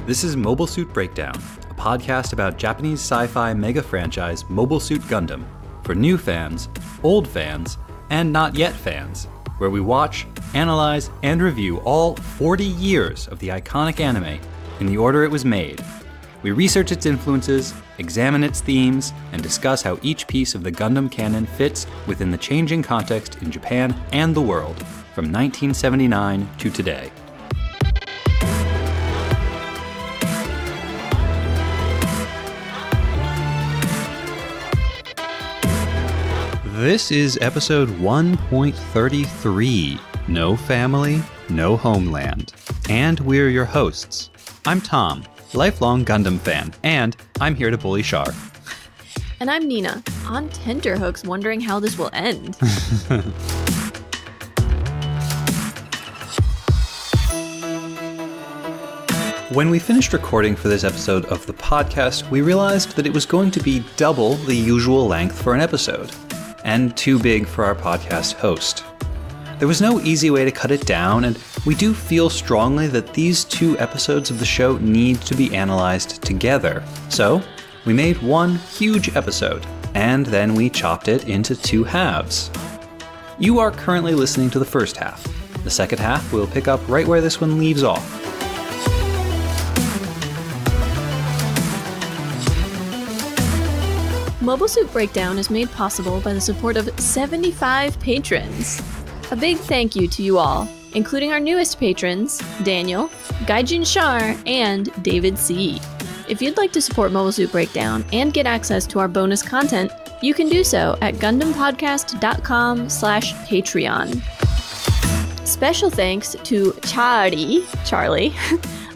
This is Mobile Suit Breakdown, a podcast about Japanese sci-fi mega franchise Mobile Suit Gundam, for new fans, old fans, and not yet fans, where we watch, analyze, and review all 40 years of the iconic anime in the order it was made. We research its influences, examine its themes, and discuss how each piece of the Gundam canon fits within the changing context in Japan and the world, from 1979 to today. This is episode 1.33, No Family, No Homeland. And we're your hosts. I'm Tom, lifelong Gundam fan, and I'm here to bully Shar. And I'm Nina, on tenterhooks wondering how this will end. When we finished recording for this episode of the podcast, we realized that it was going to be double the usual length for an episode, and too big for our podcast host. There was no easy way to cut it down, and we do feel strongly that these two episodes of the show need to be analyzed together. So, we made one huge episode, and then we chopped it into two halves. You are currently listening to the first half. The second half will pick up right where this one leaves off. Mobile Suit Breakdown is made possible by the support of 75 patrons. A big thank you to you all, including our newest patrons, Daniel, Gaijin Shar, and David C. If you'd like to support Mobile Suit Breakdown and get access to our bonus content, you can do so at GundamPodcast.com/Patreon. Special thanks to Charlie,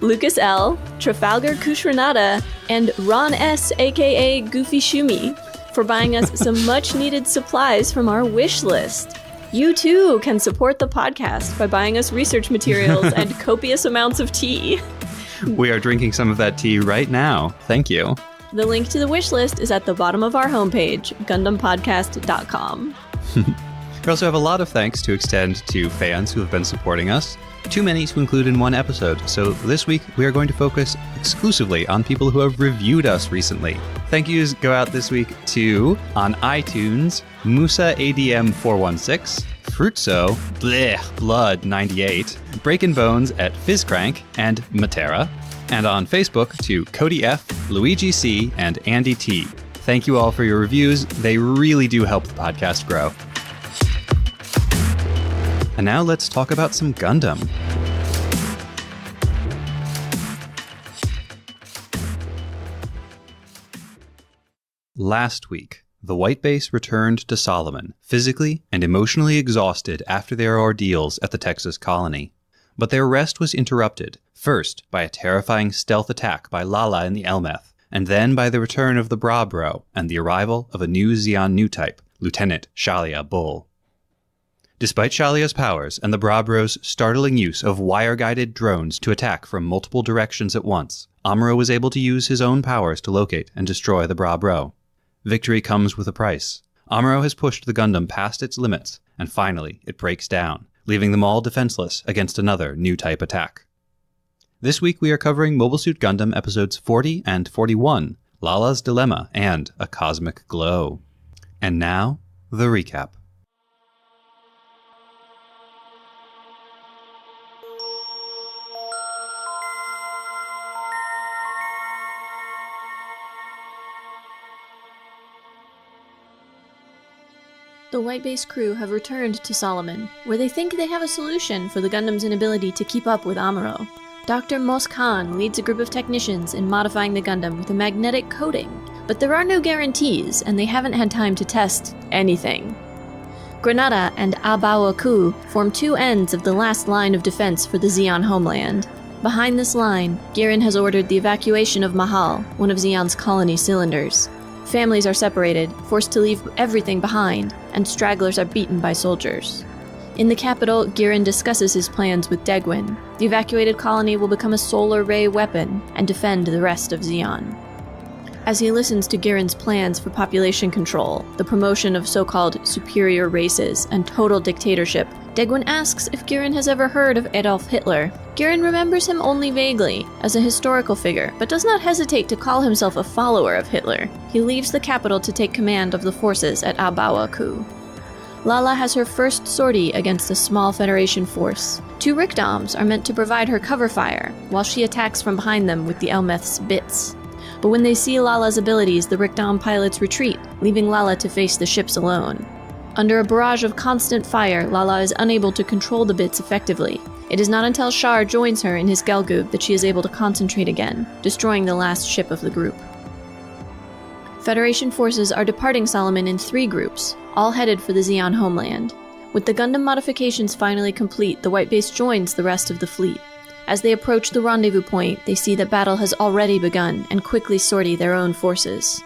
Lucas L., Trafalgar Kushranada, and Ron S., aka Goofy Shumi, for buying us some much-needed supplies from our wish list. You too can support the podcast by buying us research materials and copious amounts of tea. We are drinking some of that tea right now. Thank you. The link to the wish list is at the bottom of our homepage, GundamPodcast.com. We also have a lot of thanks to extend to fans who have been supporting us. Too many to include in one episode, so this week we are going to focus exclusively on people who have reviewed us recently. Thank yous go out this week to, on iTunes, Musa ADM 416, Fruitso, Blood 98, Breakin' Bones at Fizzcrank, and Matera, and on Facebook to Cody F, Luigi C, and Andy T. Thank you all for your reviews. They really do help the podcast grow. And now let's talk about some Gundam. Last week, the White Base returned to Solomon, physically and emotionally exhausted after their ordeals at the Texas colony. But their rest was interrupted, first by a terrifying stealth attack by Lalah in the Elmeth, and then by the return of the Bra-Bro and the arrival of a new Zeon new type, Lieutenant Shalia Bull. Despite Shalia's powers and the Bra-Bro's startling use of wire-guided drones to attack from multiple directions at once, Amuro was able to use his own powers to locate and destroy the Bra-Bro. Victory comes with a price. Amuro has pushed the Gundam past its limits, and finally it breaks down, leaving them all defenseless against another new type attack. This week we are covering Mobile Suit Gundam episodes 40 and 41, Lalah's Dilemma and A Cosmic Glow. And now, the recap. The White Base crew have returned to Solomon, where they think they have a solution for the Gundam's inability to keep up with Amuro. Dr. Mos Khan leads a group of technicians in modifying the Gundam with a magnetic coating, but there are no guarantees, and they haven't had time to test anything. Granada and Abawaku form two ends of the last line of defense for the Zeon homeland. Behind this line, Girin has ordered the evacuation of Mahal, one of Zeon's colony cylinders. Families are separated, forced to leave everything behind, and stragglers are beaten by soldiers. In the capital, Girin discusses his plans with Degwin. The evacuated colony will become a solar ray weapon and defend the rest of Zeon. As he listens to Girin's plans for population control, the promotion of so-called superior races, and total dictatorship, Degwin asks if Girin has ever heard of Adolf Hitler. Girin remembers him only vaguely, as a historical figure, but does not hesitate to call himself a follower of Hitler. He leaves the capital to take command of the forces at Abawa-ku. Lalah has her first sortie against a small Federation force. 2 Rickdoms are meant to provide her cover fire, while she attacks from behind them with the Elmeth's bits. But when they see Lalah's abilities, the Rickdom pilots retreat, leaving Lalah to face the ships alone. Under a barrage of constant fire, Lalah is unable to control the bits effectively. It is not until Char joins her in his Gelgoog that she is able to concentrate again, destroying the last ship of the group. Federation forces are departing Solomon in 3 groups, all headed for the Zeon homeland. With the Gundam modifications finally complete, the White Base joins the rest of the fleet. As they approach the rendezvous point, they see that battle has already begun and quickly sortie their own forces.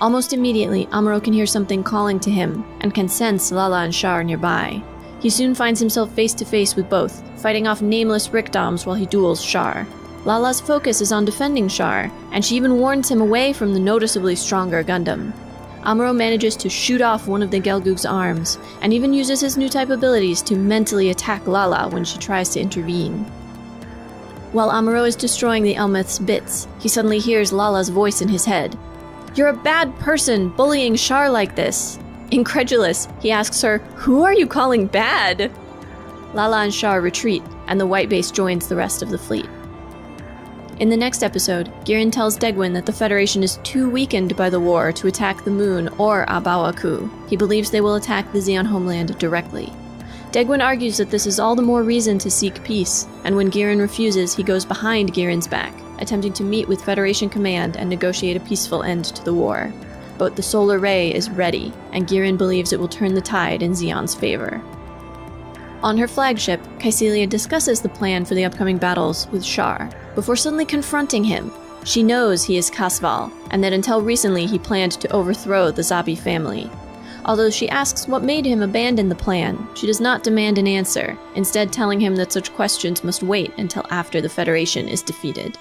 Almost immediately, Amuro can hear something calling to him, and can sense Lalah and Char nearby. He soon finds himself face to face with both, fighting off nameless Rickdoms while he duels Char. Lalah's focus is on defending Char, and she even warns him away from the noticeably stronger Gundam. Amuro manages to shoot off one of the Gelgoog's arms, and even uses his new type abilities to mentally attack Lalah when she tries to intervene. While Amuro is destroying the Elmeth's bits, he suddenly hears Lalah's voice in his head. "You're a bad person, bullying Char like this." Incredulous, he asks her, "Who are you calling bad?" Lalah and Char retreat, and the White Base joins the rest of the fleet. In the next episode, Girin tells Degwin that the Federation is too weakened by the war to attack the Moon or Abawa-ku. He believes they will attack the Zeon homeland directly. Degwin argues that this is all the more reason to seek peace, and when Girin refuses, he goes behind Girin's back, attempting to meet with Federation command and negotiate a peaceful end to the war. But the solar ray is ready, and Girin believes it will turn the tide in Zeon's favor. On her flagship, Caecilia discusses the plan for the upcoming battles with Char, before suddenly confronting him. She knows he is Kasval, and that until recently he planned to overthrow the Zabi family. Although she asks what made him abandon the plan, she does not demand an answer, instead telling him that such questions must wait until after the Federation is defeated.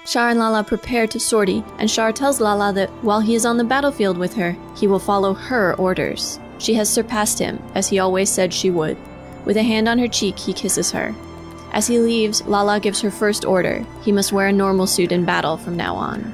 Char and Lalah prepare to sortie, and Char tells Lalah that while he is on the battlefield with her, he will follow her orders. She has surpassed him, as he always said she would. With a hand on her cheek, he kisses her. As he leaves, Lalah gives her first order. He must wear a normal suit in battle from now on.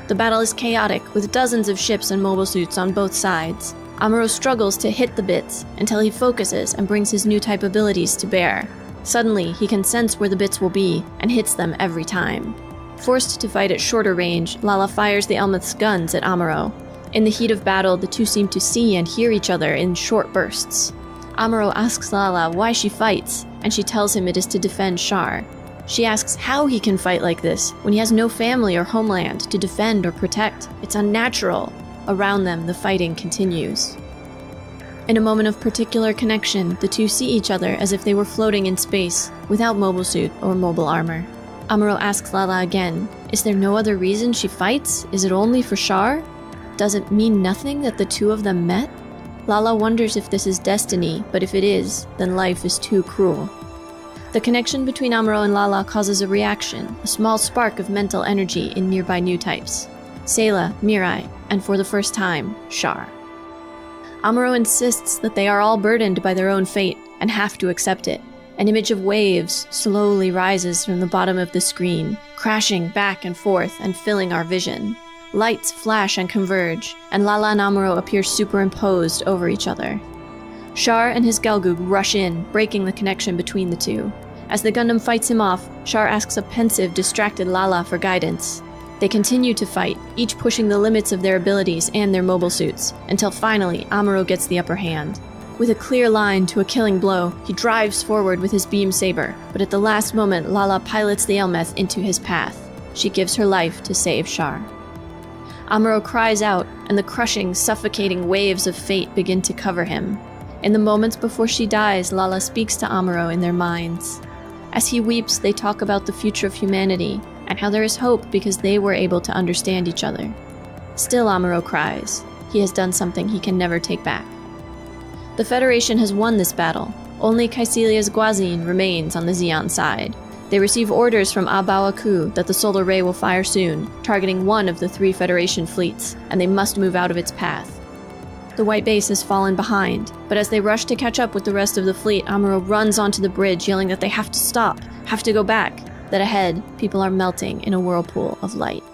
The battle is chaotic, with dozens of ships and mobile suits on both sides. Amuro struggles to hit the bits, until he focuses and brings his new type abilities to bear. Suddenly, he can sense where the bits will be, and hits them every time. Forced to fight at shorter range, Lalah fires the Elmeth's guns at Amuro. In the heat of battle, the two seem to see and hear each other in short bursts. Amuro asks Lalah why she fights, and she tells him it is to defend Char. She asks how he can fight like this, when he has no family or homeland to defend or protect. It's unnatural. Around them, the fighting continues. In a moment of particular connection, the two see each other as if they were floating in space, without mobile suit or mobile armor. Amuro asks Lalah again, is there no other reason she fights? Is it only for Char? Does it mean nothing that the two of them met? Lalah wonders if this is destiny, but if it is, then life is too cruel. The connection between Amuro and Lalah causes a reaction, a small spark of mental energy in nearby new types. Sayla, Mirai, and for the first time, Char. Amuro insists that they are all burdened by their own fate and have to accept it. An image of waves slowly rises from the bottom of the screen, crashing back and forth and filling our vision. Lights flash and converge, and Lalah and Amuro appear superimposed over each other. Char and his Gelgoog rush in, breaking the connection between the two. As the Gundam fights him off, Char asks a pensive, distracted Lalah for guidance. They continue to fight, each pushing the limits of their abilities and their mobile suits, until finally Amuro gets the upper hand. With a clear line to a killing blow, he drives forward with his beam saber, but at the last moment Lalah pilots the Elmeth into his path. She gives her life to save Char. Amuro cries out, and the crushing, suffocating waves of fate begin to cover him. In the moments before she dies, Lalah speaks to Amuro in their minds. As he weeps, they talk about the future of humanity, and how there is hope because they were able to understand each other. Still Amuro cries. He has done something he can never take back. The Federation has won this battle. Only Caecilia's Guazin remains on the Zeon side. They receive orders from Abawa-ku that the solar ray will fire soon, targeting one of the 3 Federation fleets, and they must move out of its path. The white base has fallen behind, but as they rush to catch up with the rest of the fleet, Amuro runs onto the bridge, yelling that they have to stop, have to go back, that ahead, people are melting in a whirlpool of light.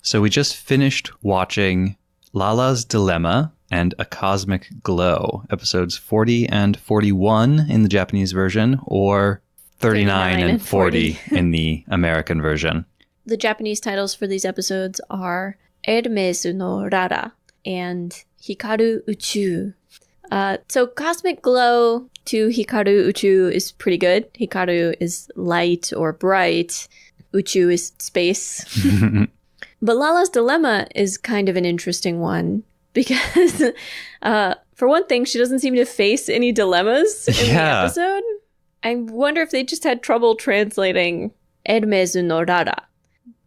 So we just finished watching Lalah's Dilemma and A Cosmic Glow, episodes 40 and 41 in the Japanese version, or 39 and 40 in the American version. The Japanese titles for these episodes are Hermes no Rara and Hikaru Uchu. So Cosmic Glow to Hikaru Uchu is pretty good. Hikaru is light or bright. Uchu is space. But Lalah's Dilemma is kind of an interesting one because, for one thing, she doesn't seem to face any dilemmas in the episode. I wonder if they just had trouble translating Hermes no Rara.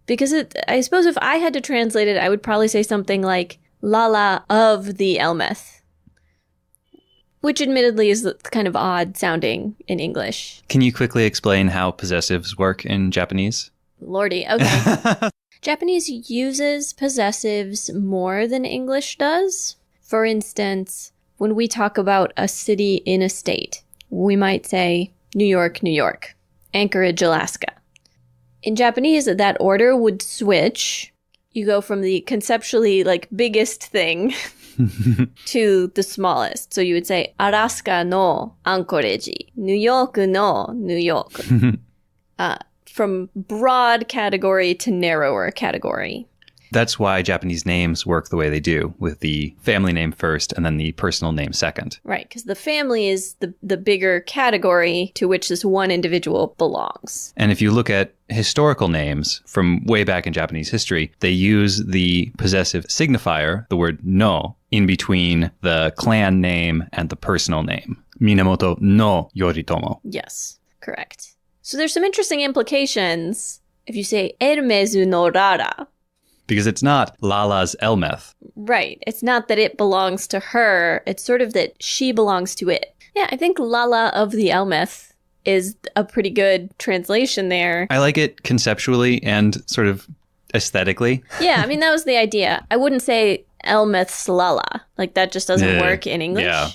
Because I suppose if I had to translate it, I would probably say something like Lalah of the Elmeth. Which admittedly is kind of odd sounding in English. Can you quickly explain how possessives work in Japanese? Lordy, okay. Japanese uses possessives more than English does. For instance, when we talk about a city in a state, we might say New York, New York, Anchorage, Alaska. In Japanese, that order would switch. You go from the conceptually biggest thing to the smallest. So you would say Alaska no Anchorage, New York no New York. From broad category to narrower category. That's why Japanese names work the way they do, with the family name first and then the personal name second. Right, because the family is the bigger category to which this one individual belongs. And if you look at historical names from way back in Japanese history, they use the possessive signifier, the word no, in between the clan name and the personal name. Minamoto no Yoritomo. Yes, correct. So there's some interesting implications if you say Hermes no Rara. Because it's not Lalah's Elmeth. Right. It's not that it belongs to her. It's sort of that she belongs to it. Yeah, I think Lalah of the Elmeth is a pretty good translation there. I like it conceptually and sort of aesthetically. Yeah, I mean, that was the idea. I wouldn't say Elmeth's Lalah. That just doesn't work in English. Yeah.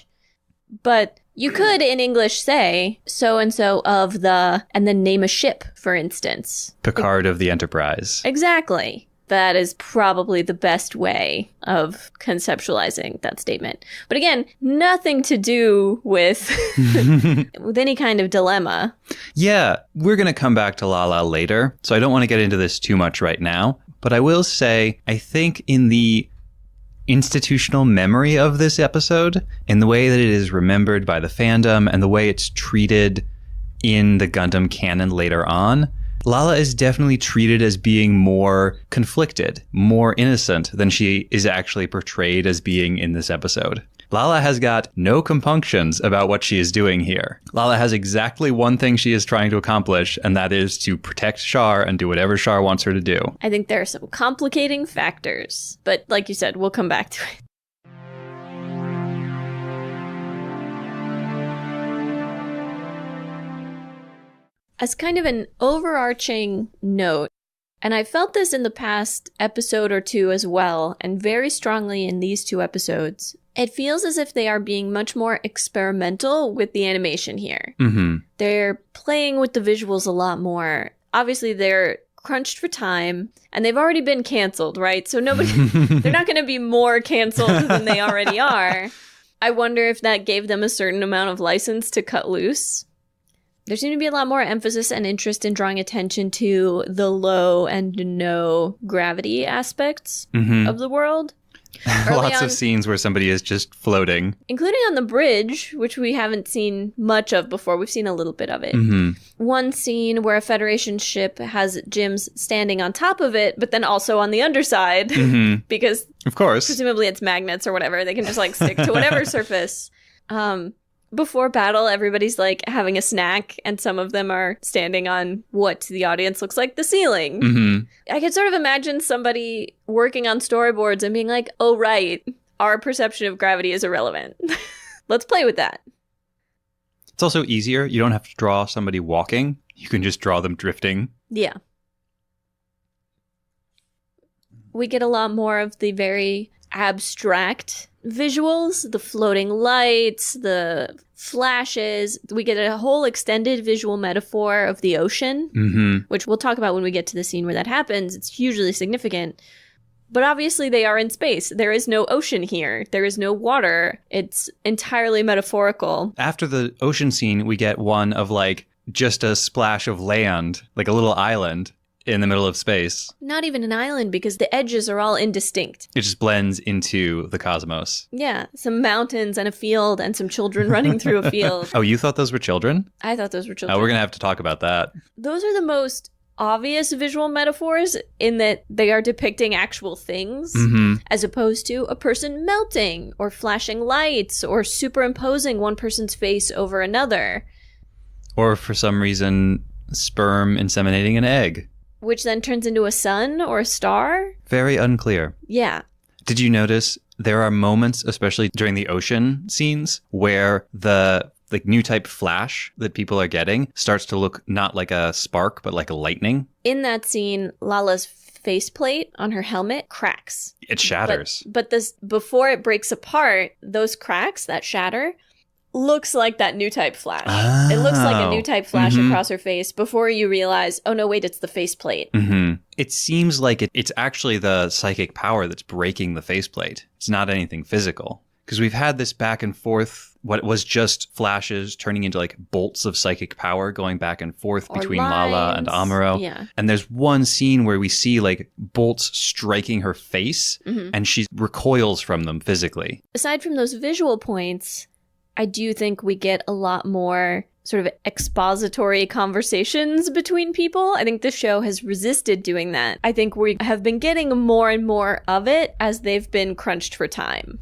But you could, in English, say so-and-so of the, and then name a ship, for instance. Picard of the Enterprise. Exactly. That is probably the best way of conceptualizing that statement. But again, nothing to do with with any kind of dilemma. Yeah, we're going to come back to Lalah later, so I don't want to get into this too much right now. But I will say, I think in the institutional memory of this episode, in the way that it is remembered by the fandom and the way it's treated in the Gundam canon later on, Lalah is definitely treated as being more conflicted, more innocent than she is actually portrayed as being in this episode. Lalah has got no compunctions about what she is doing here. Lalah has exactly one thing she is trying to accomplish, and that is to protect Char and do whatever Char wants her to do. I think there are some complicating factors, but like you said, we'll come back to it. As kind of an overarching note, and I felt this in the past episode or two as well, and very strongly in these two episodes, it feels as if they are being much more experimental with the animation here. Mm-hmm. They're playing with the visuals a lot more. Obviously, they're crunched for time, and they've already been canceled, right? So they're not going to be more canceled than they already are. I wonder if that gave them a certain amount of license to cut loose. There seemed to be a lot more emphasis and interest in drawing attention to the low and no gravity aspects of the world. Lots of scenes where somebody is just floating. Including on the bridge, which we haven't seen much of before. We've seen a little bit of it. Mm-hmm. One scene where a Federation ship has Jims standing on top of it, but then also on the underside. Mm-hmm. Because of course, presumably it's magnets or whatever. They can just stick to whatever surface. Before battle, everybody's having a snack, and some of them are standing on what to the audience looks like the ceiling. Mm-hmm. I could sort of imagine somebody working on storyboards and being like, oh, right, our perception of gravity is irrelevant. let's play with that. It's also easier. You don't have to draw somebody walking. You can just draw them drifting. Yeah. We get a lot more of the very abstract visuals, the floating lights, the flashes. We get a whole extended visual metaphor of the ocean, which we'll talk about when we get to the scene where that happens. It's hugely significant. But obviously they are in space. There is no ocean here. There is no water. It's entirely metaphorical. After the ocean scene, we get one of like just a splash of land, like a little island in the middle of space. Not even an island because the edges are all indistinct. It just blends into the cosmos. Yeah, some mountains and a field and some children running through a field. Oh, you thought those were children? I thought those were children. Oh, we're going to have to talk about that. Those are the most obvious visual metaphors in that they are depicting actual things as opposed to a person melting or flashing lights or superimposing one person's face over another. Or for some reason, sperm inseminating an egg. Which then turns into a sun or a star? Very unclear. Yeah. Did you notice there are moments, especially during the ocean scenes, where the like new type flash that people are getting starts to look not like a spark, but like a lightning? In that scene, Lalah's faceplate on her helmet cracks. It shatters. But this before it breaks apart, those cracks, that shatter, looks like that new type flash. Oh. It looks like a new type flash across her face before you realize, oh no, wait, it's the faceplate. It seems like it's actually the psychic power that's breaking the faceplate. It's not anything physical. Because we've had this back and forth, what was just flashes turning into like bolts of psychic power going back and forth between Lalah and Amuro. Yeah. And there's one scene where we see like bolts striking her face and she recoils from them physically. Aside from those visual points, I do think we get a lot more sort of expository conversations between people. I think the show has resisted doing that. I think we have been getting more and more of it as they've been crunched for time.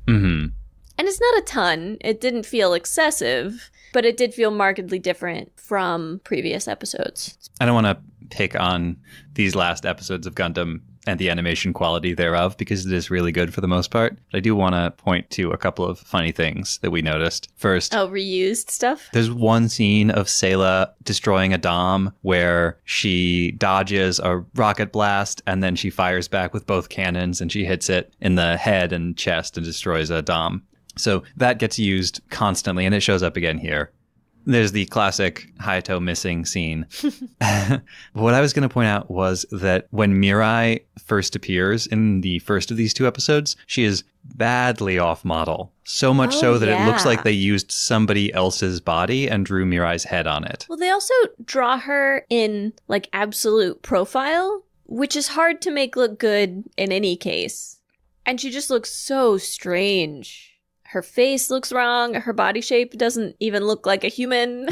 And it's not a ton. It didn't feel excessive, but it did feel markedly different from previous episodes. I don't want to pick on these last episodes of Gundam and the animation quality thereof, because it is really good for the most part. But I do want to point to a couple of funny things that we noticed. First, reused stuff? There's one scene of Sayla destroying a Dom where she dodges a rocket blast and then she fires back with both cannons and she hits it in the head and chest and destroys a Dom. So that gets used constantly, and it shows up again here. There's the classic Hayato missing scene. What I was going to point out was that when Mirai first appears in the first of these two episodes, she is badly off model. So much so that it looks like they used somebody else's body and drew Mirai's head on it. Well, they also draw her in like absolute profile, which is hard to make look good in any case. And she just looks so strange. Her face looks wrong. Her body shape doesn't even look like a human.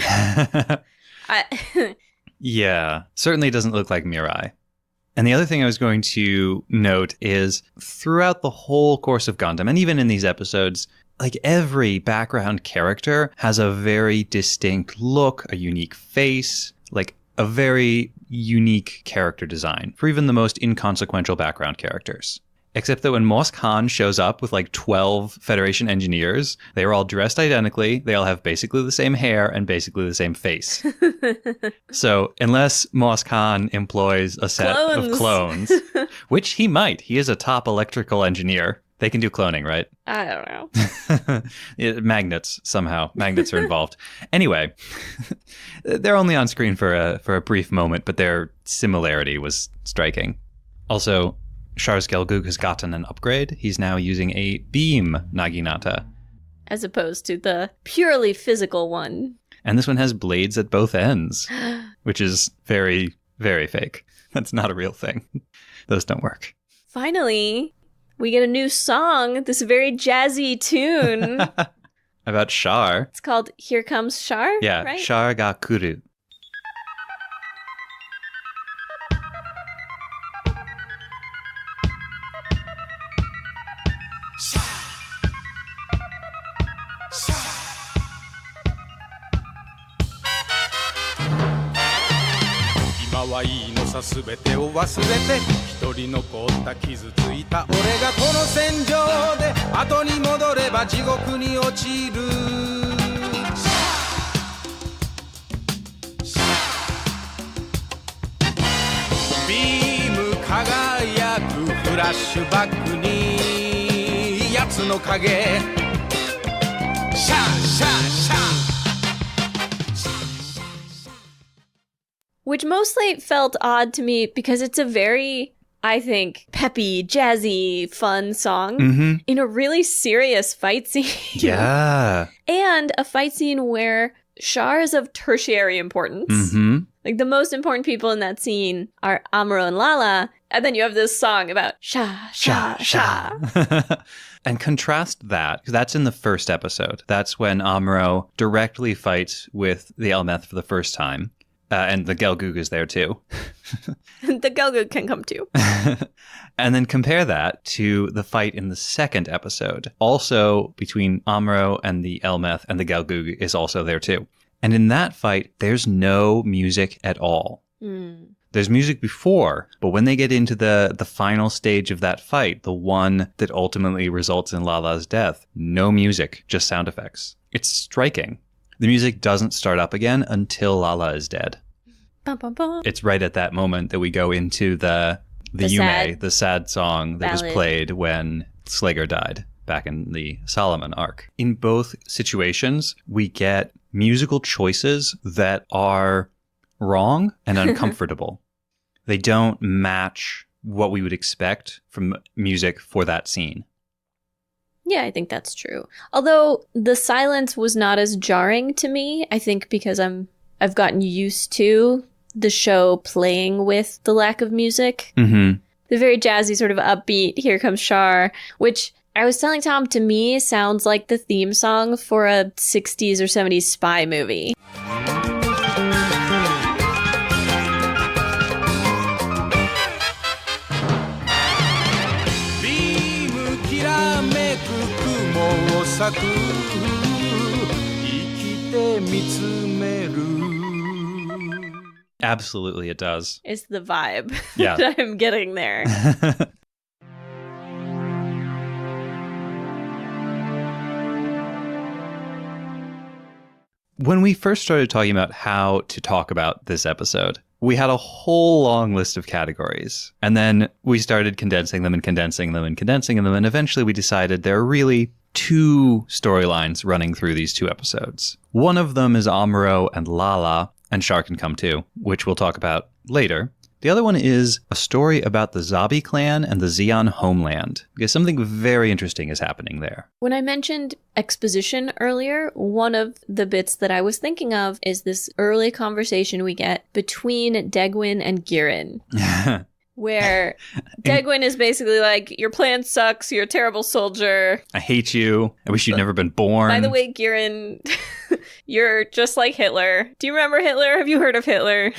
Yeah, certainly doesn't look like Mirai. And the other thing I was going to note is throughout the whole course of Gundam, and even in these episodes, like every background character has a very distinct look, a unique face, like a very unique character design for even the most inconsequential background characters. Except that when Mos Khan shows up with like 12 Federation engineers, they are all dressed identically. They all have basically the same hair and basically the same face. So unless Mos Khan employs a set of clones, which he might, he is a top electrical engineer. They can do cloning, right? I don't know. Magnets, somehow. Magnets are involved. Anyway, they're only on screen for a brief moment, but their similarity was striking. Also, Char's Gelgoog has gotten an upgrade. He's now using a beam Naginata. As opposed to the purely physical one. And this one has blades at both ends, which is very, very fake. That's not a real thing. Those don't work. Finally, we get a new song, this very jazzy tune. About Char. It's called Here Comes Char, yeah, right? Char ga kuru. さすべてを忘れて一人残った傷ついた俺がこの戦場で後に戻れば地獄に落ちるビーム輝くフラッシュバックに奴の影シャーシャーシャーWhich mostly felt odd to me because it's a very, I think, peppy, jazzy, fun song in a really serious fight scene. Yeah. And a fight scene where Char is of tertiary importance. Like, the most important people in that scene are Amuro and Lalah, and then you have this song about Sha, Sha, Sha. And contrast that, because that's in the first episode. That's when Amuro directly fights with the Elmeth for the first time. And the Gelgoog is there too. The Gelgoog can come too. And then compare that to the fight in the second episode. Also between Amuro and the Elmeth, and the Gelgoog is also there too. And in that fight, there's no music at all. There's music before, but when they get into the final stage of that fight, the one that ultimately results in Lalah's death, no music, just sound effects. It's striking. The music doesn't start up again until Lalah is dead. Bum, bum, bum. It's right at that moment that we go into the Yume, the sad song that was played when Slager died back in the Solomon arc. In both situations, we get musical choices that are wrong and uncomfortable. They don't match what we would expect from music for that scene. Yeah, I think that's true. Although the silence was not as jarring to me, I think because I've gotten used to the show playing with the lack of music. The very jazzy sort of upbeat, here comes Char, which I was telling Tom, to me sounds like the theme song for a 60s or 70s spy movie. Absolutely, it does. It's the vibe Yeah. that I'm getting there. When we first started talking about how to talk about this episode, we had a whole long list of categories. And then we started condensing them and condensing them and condensing them. And eventually we decided there are really two storylines running through these two episodes. One of them is Amuro and Lalah, and Char can come too, which we'll talk about later. The other one is a story about the Zabi clan and the Zeon homeland, because something very interesting is happening there. When I mentioned exposition earlier, one of the bits that I was thinking of is this early conversation we get between Degwin and Girin. Where Degwin is basically like, your plan sucks, you're a terrible soldier. I hate you. I wish you'd never been born. By the way, Girin, you're just like Hitler. Do you remember Hitler? Have you heard of Hitler?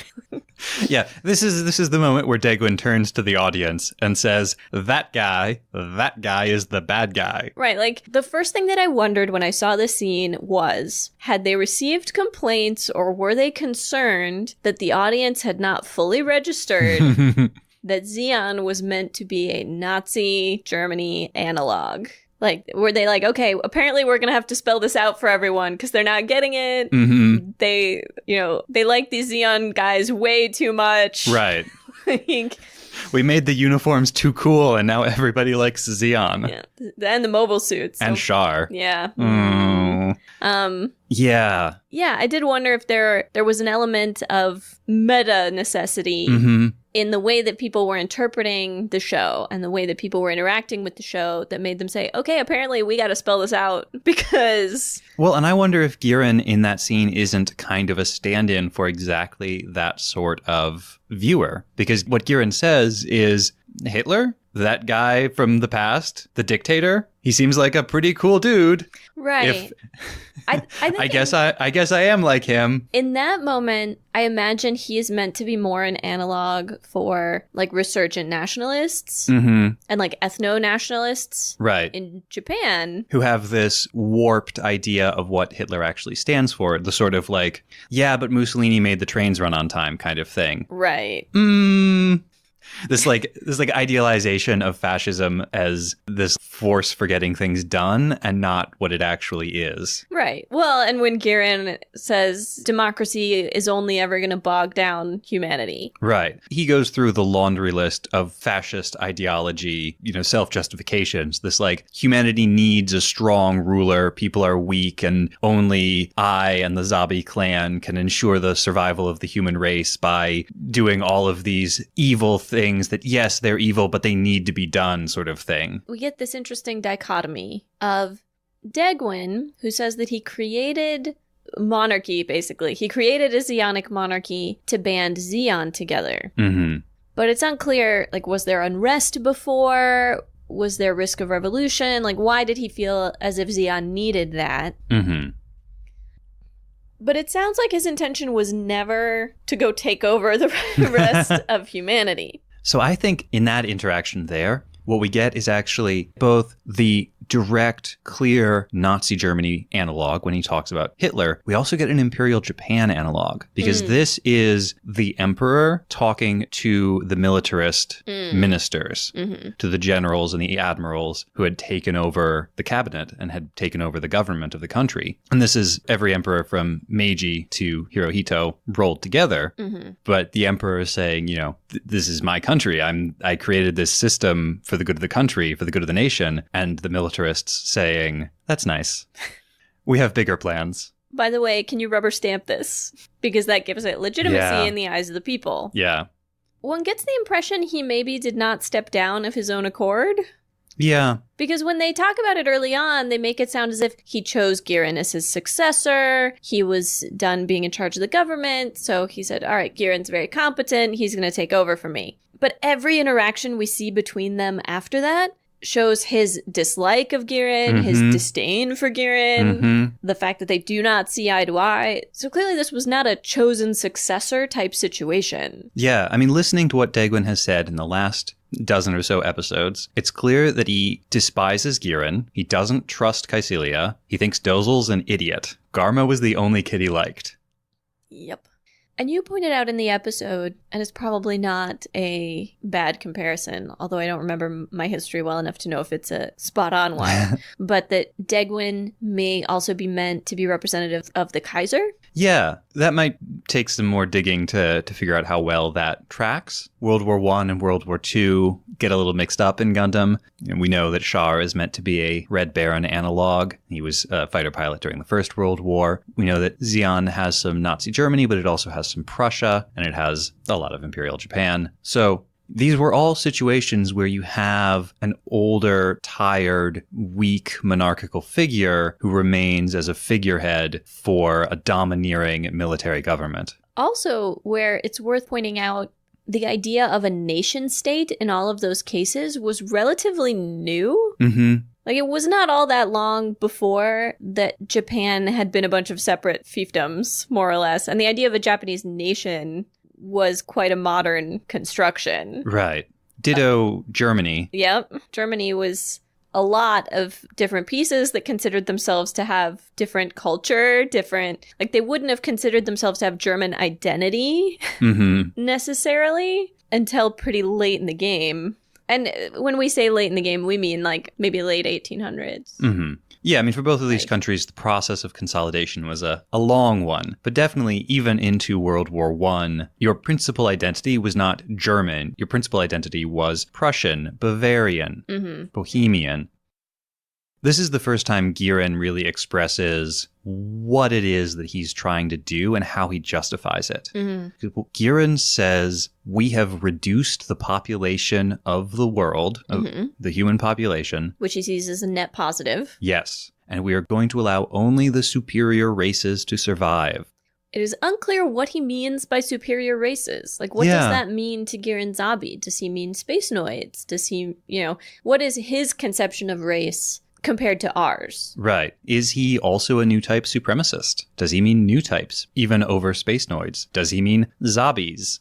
Yeah, this is the moment where Degwin turns to the audience and says, that guy is the bad guy. Right, like, the first thing that I wondered when I saw this scene was, had they received complaints or were they concerned that the audience had not fully registered that Zeon was meant to be a Nazi Germany analog? Like, were they like, okay, apparently we're going to have to spell this out for everyone because they're not getting it. They like these Zeon guys way too much. Right. Like, we made the uniforms too cool and now everybody likes Zeon. Yeah. And the mobile suits. And Char. Yeah. Yeah. Yeah, I did wonder if there was an element of meta necessity in the way that people were interpreting the show and the way that people were interacting with the show that made them say, okay, apparently we got to spell this out because... Well, and I wonder if Girin in that scene isn't kind of a stand-in for exactly that sort of viewer. Because what Girin says is, Hitler? that guy from the past, the dictator, he seems like a pretty cool dude. Right. I think I guess I am like him. In that moment, I imagine he is meant to be more an analog for like resurgent nationalists and like ethno-nationalists in Japan. Who have this warped idea of what Hitler actually stands for. The sort of like, yeah, but Mussolini made the trains run on time kind of thing. Right. This idealization of fascism as this force for getting things done and not what it actually is. Right. Well, and when Giran says democracy is only ever going to bog down humanity. Right. He goes through the laundry list of fascist ideology, self-justifications. This like humanity needs a strong ruler. People are weak and only I and the Zabi clan can ensure the survival of the human race by doing all of these evil things that, yes, they're evil, but they need to be done sort of thing. We get this interesting dichotomy of Degwin, who says that he created monarchy, basically. He created a Zeonic monarchy to band Zeon together. But it's unclear, like, was there unrest before? Was there risk of revolution? Like, why did he feel as if Zeon needed that? But it sounds like his intention was never to go take over the rest of humanity. So I think in that interaction there, what we get is actually both the direct, clear Nazi Germany analog when he talks about Hitler. We also get an Imperial Japan analog because this is the emperor talking to the militarist ministers, to the generals and the admirals who had taken over the cabinet and had taken over the government of the country. And this is every emperor from Meiji to Hirohito rolled together. But the emperor is saying, this is my country. I created this system for the good of the country, for the good of the nation. And the militarists saying, that's nice. We have bigger plans. By the way, can you rubber stamp this? Because that gives it legitimacy in the eyes of the people. Yeah. One gets the impression he maybe did not step down of his own accord. Yeah. Because when they talk about it early on, they make it sound as if he chose Giran as his successor. He was done being in charge of the government. So he said, all right, Giran's very competent. He's going to take over for me. But every interaction we see between them after that shows his dislike of Giran, his disdain for Giran, the fact that they do not see eye to eye. So clearly this was not a chosen successor type situation. Yeah, I mean, listening to what Degwin has said in the last dozen or so episodes, it's clear that he despises Giran. He doesn't trust Caecilia. He thinks Dozel's an idiot. Garma was the only kid he liked. Yep. And you pointed out in the episode, and it's probably not a bad comparison, although I don't remember my history well enough to know if it's a spot-on one, but that Degwin may also be meant to be representative of the Kaiser. Yeah, that might take some more digging to figure out how well that tracks. World War I and World War II get a little mixed up in Gundam. And we know that Char is meant to be a Red Baron analog. He was a fighter pilot during the First World War. We know that Zeon has some Nazi Germany, but it also has some Prussia, and it has a lot of Imperial Japan. So these were all situations where you have an older, tired, weak monarchical figure who remains as a figurehead for a domineering military government. Also, where it's worth pointing out, the idea of a nation state in all of those cases was relatively new. Like, it was not all that long before that Japan had been a bunch of separate fiefdoms, more or less. And the idea of a Japanese nation was quite a modern construction. Right. Ditto Germany. Yep. Germany was a lot of different pieces that considered themselves to have different culture, like they wouldn't have considered themselves to have German identity necessarily until pretty late in the game. And when we say late in the game, we mean like maybe late 1800s. Yeah, I mean, for both of these countries, the process of consolidation was a long one. But definitely, even into World War I, your principal identity was not German. Your principal identity was Prussian, Bavarian, Bohemian. This is the first time Giran really expresses what it is that he's trying to do and how he justifies it. Giran says, we have reduced the population of the world, of the human population. Which he sees as a net positive. Yes. And we are going to allow only the superior races to survive. It is unclear what he means by superior races. Like, what does that mean to Girin Zabi? Does he mean spacenoids? Does he, what is his conception of race compared to ours? Right. Is he also a new type supremacist? Does he mean new types, even over spacenoids? Does he mean Zabis?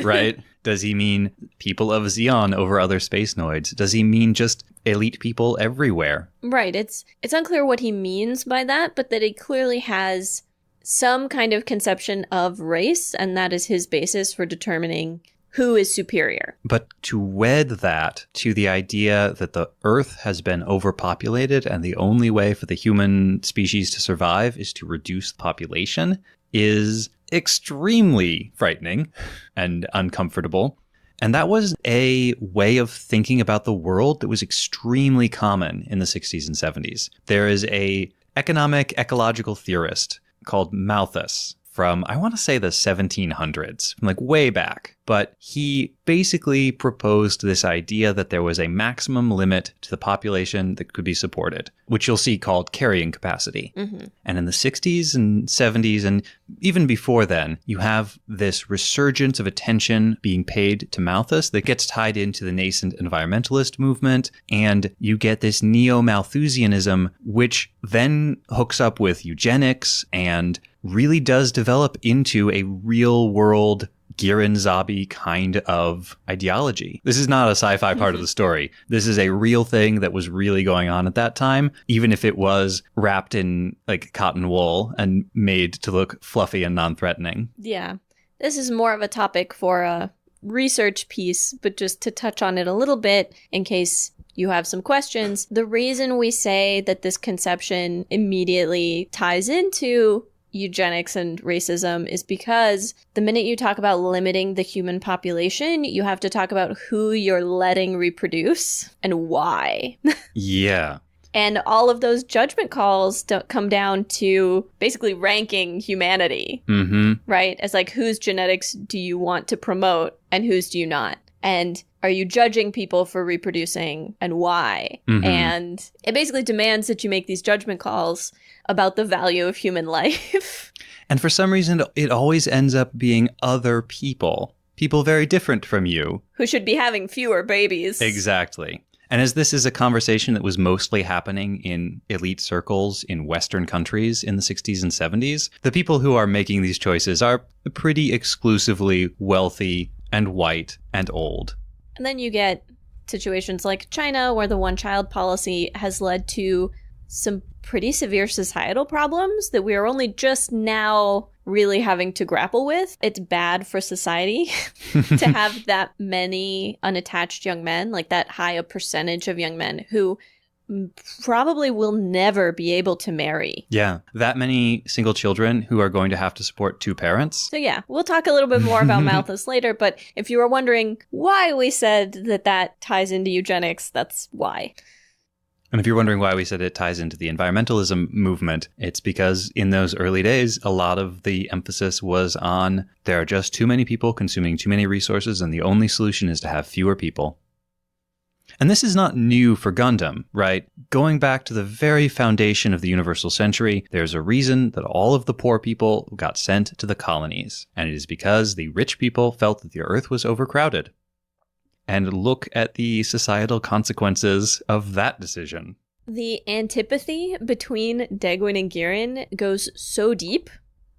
Right? Does he mean people of Xeon over other spacenoids? Does he mean just elite people everywhere? Right. It's unclear what he means by that, but that he clearly has some kind of conception of race, and that is his basis for determining who is superior. But to wed that to the idea that the Earth has been overpopulated and the only way for the human species to survive is to reduce the population is extremely frightening and uncomfortable. And that was a way of thinking about the world that was extremely common in the 60s and 70s. There is a economic ecological theorist called Malthus from, I want to say, the 1700s, from like way back. But he basically proposed this idea that there was a maximum limit to the population that could be supported, which you'll see called carrying capacity. Mm-hmm. And in the 60s and 70s, and even before then, you have this resurgence of attention being paid to Malthus that gets tied into the nascent environmentalist movement. And you get this neo-Malthusianism, which then hooks up with eugenics and really does develop into a real world Girin Zabi kind of ideology. This is not a sci-fi part of the story. This is a real thing that was really going on at that time, even if it was wrapped in like cotton wool and made to look fluffy and non-threatening. Yeah. This is more of a topic for a research piece, but just to touch on it a little bit in case you have some questions. The reason we say that this conception immediately ties into eugenics and racism is because the minute you talk about limiting the human population, you have to talk about who you're letting reproduce and why. Yeah. And all of those judgment calls don't come down to basically ranking humanity, right? As like, whose genetics do you want to promote and whose do you not? And are you judging people for reproducing and why? Mm-hmm. And it basically demands that you make these judgment calls about the value of human life. And for some reason, it always ends up being other people very different from you. Who should be having fewer babies. Exactly. And as this is a conversation that was mostly happening in elite circles in Western countries in the 60s and 70s, the people who are making these choices are pretty exclusively wealthy and white and old. And then you get situations like China, where the one-child policy has led to some pretty severe societal problems that we are only just now really having to grapple with. It's bad for society to have that many unattached young men, like that high a percentage of young men who probably will never be able to marry. Yeah, that many single children who are going to have to support two parents. So yeah, we'll talk a little bit more about Malthus later, but if you were wondering why we said that ties into eugenics, that's why. And if you're wondering why we said it ties into the environmentalism movement, it's because in those early days, a lot of the emphasis was on there are just too many people consuming too many resources, and the only solution is to have fewer people. And this is not new for Gundam, right? Going back to the very foundation of the Universal Century, there's a reason that all of the poor people got sent to the colonies. And it is because the rich people felt that the Earth was overcrowded. And look at the societal consequences of that decision. The antipathy between Degwin and Girin goes so deep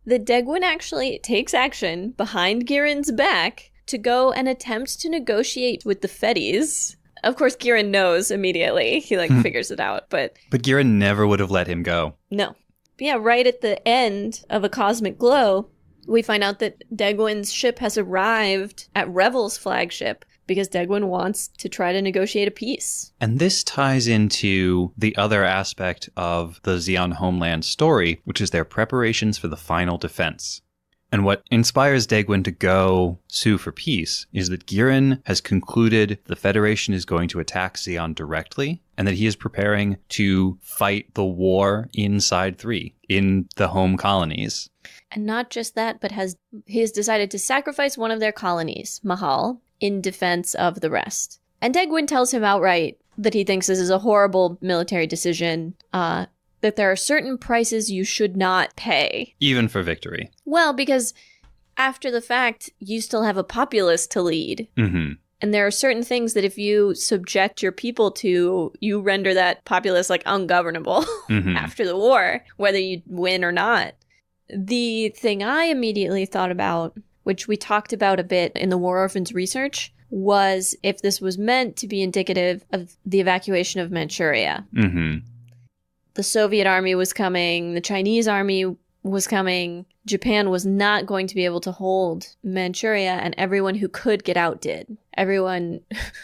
that Degwin actually takes action behind Girin's back to go and attempt to negotiate with the Feddies. Of course, Girin knows immediately. He figures it out, but Girin never would have let him go. No. But yeah, right at the end of A Cosmic Glow, we find out that Degwin's ship has arrived at Revel's flagship because Degwin wants to try to negotiate a peace. And this ties into the other aspect of the Xeon homeland story, which is their preparations for the final defense. And what inspires Degwin to go sue for peace is that Girin has concluded the Federation is going to attack Xeon directly, and that he is preparing to fight the war inside 3, in the home colonies. And not just that, but he has decided to sacrifice one of their colonies, Mahal, in defense of the rest. And Degwin tells him outright that he thinks this is a horrible military decision. that there are certain prices you should not pay. Even for victory. Well, because after the fact, you still have a populace to lead. Mm-hmm. And there are certain things that if you subject your people to, you render that populace like ungovernable after the war, whether you win or not. The thing I immediately thought about, which we talked about a bit in the War Orphans research, was if this was meant to be indicative of the evacuation of Manchuria. Mm-hmm. The Soviet army was coming, the Chinese army was coming, Japan was not going to be able to hold Manchuria, and everyone who could get out did. Everyone